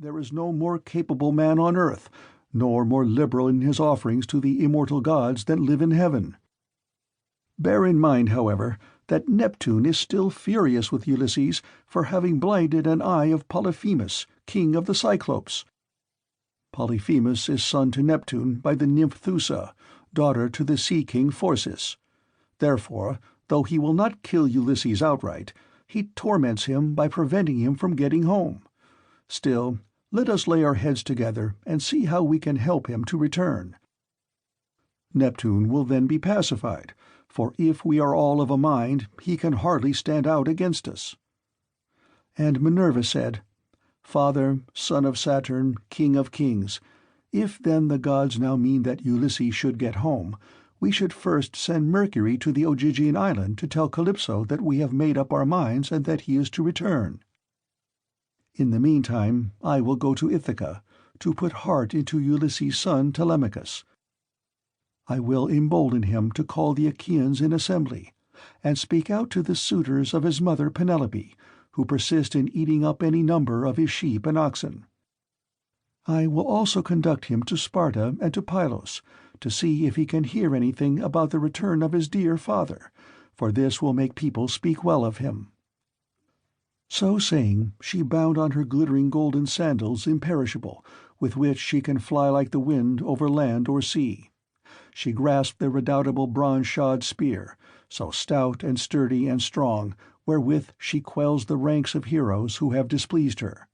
there is no more capable man on earth, nor more liberal in his offerings to the immortal gods that live in heaven. Bear in mind, however, that Neptune is still furious with Ulysses for having blinded an eye of Polyphemus, king of the Cyclopes. Polyphemus is son to Neptune by the nymph Theusa, daughter to the sea king Phorcys. Therefore, though he will not kill Ulysses outright, he torments him by preventing him from getting home. Still, let us lay our heads together and see how we can help him to return. Neptune will then be pacified, for if we are all of a mind, he can hardly stand out against us." And Minerva said, "Father, son of Saturn, king of kings, if then the gods now mean that Ulysses should get home, we should first send Mercury to the Ogygian island to tell Calypso that we have made up our minds and that he is to return. In the meantime, I will go to Ithaca, to put heart into Ulysses' son Telemachus. I will embolden him to call the Achaeans in assembly, and speak out to the suitors of his mother Penelope, who persist in eating up any number of his sheep and oxen. I will also conduct him to Sparta and to Pylos, to see if he can hear anything about the return of his dear father, for this will make people speak well of him." So saying, she bound on her glittering golden sandals imperishable, with which she can fly like the wind over land or sea. She grasped the redoubtable bronze-shod spear, so stout and sturdy and strong, wherewith she quells the ranks of heroes who have displeased her.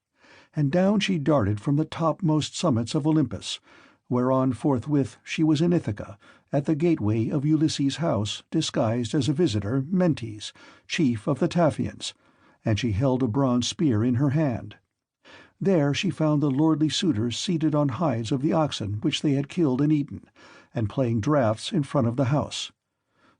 And down she darted from the topmost summits of Olympus, whereon forthwith she was in Ithaca, at the gateway of Ulysses' house, disguised as a visitor, Mentes, chief of the Taphians, and she held a bronze spear in her hand. There she found the lordly suitors seated on hides of the oxen which they had killed and eaten, and playing draughts in front of the house.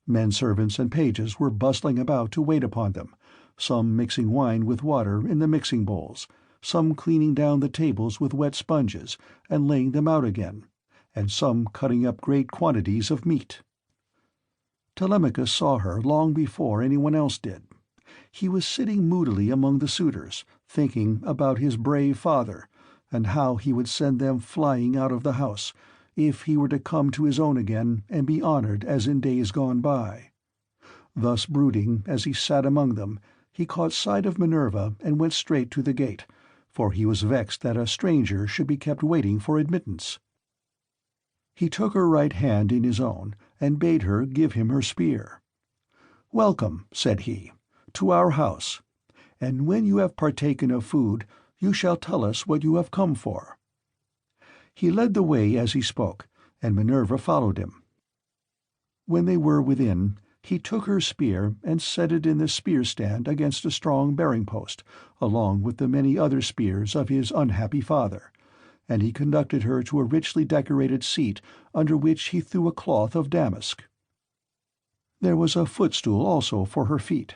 Men-servants and pages were bustling about to wait upon them, some mixing wine with water in the mixing bowls, some cleaning down the tables with wet sponges and laying them out again, and some cutting up great quantities of meat. Telemachus saw her long before anyone else did. He was sitting moodily among the suitors, thinking about his brave father, and how he would send them flying out of the house, if he were to come to his own again and be honored as in days gone by. Thus brooding, as he sat among them, he caught sight of Minerva and went straight to the gate, for he was vexed that a stranger should be kept waiting for admittance. He took her right hand in his own, and bade her give him her spear. "Welcome," said he, "to our house, and when you have partaken of food, you shall tell us what you have come for." He led the way as he spoke, and Minerva followed him. When they were within, he took her spear and set it in the spear-stand against a strong bearing-post, along with the many other spears of his unhappy father, and he conducted her to a richly decorated seat under which he threw a cloth of damask. There was a footstool also for her feet,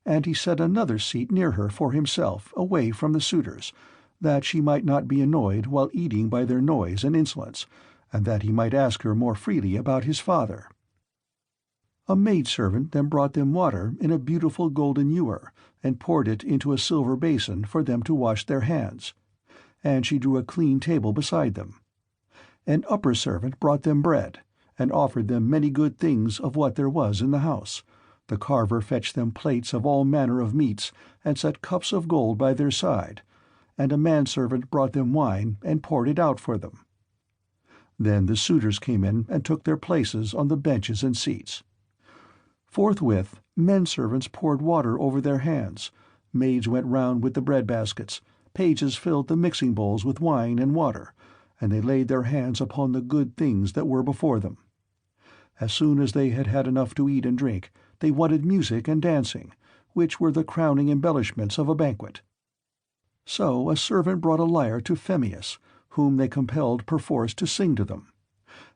and he set another seat near her for himself, away from the suitors, that she might not be annoyed while eating by their noise and insolence, and that he might ask her more freely about his father. A maidservant then brought them water in a beautiful golden ewer, and poured it into a silver basin for them to wash their hands, and she drew a clean table beside them. An upper servant brought them bread, and offered them many good things of what there was in the house. The carver fetched them plates of all manner of meats, and set cups of gold by their side, and a manservant brought them wine and poured it out for them. Then the suitors came in and took their places on the benches and seats. Forthwith men-servants poured water over their hands, maids went round with the bread-baskets, pages filled the mixing bowls with wine and water, and they laid their hands upon the good things that were before them. As soon as they had had enough to eat and drink, they wanted music and dancing, which were the crowning embellishments of a banquet. So a servant brought a lyre to Phemius, whom they compelled perforce to sing to them.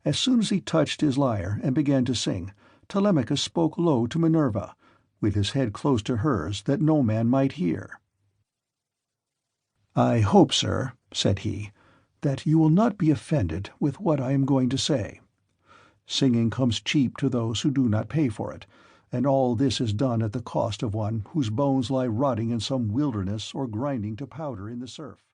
As soon as he touched his lyre and began to sing, Telemachus spoke low to Minerva, with his head close to hers that no man might hear. "I hope, sir," said he, "that you will not be offended with what I am going to say. Singing comes cheap to those who do not pay for it, and all this is done at the cost of one whose bones lie rotting in some wilderness or grinding to powder in the surf.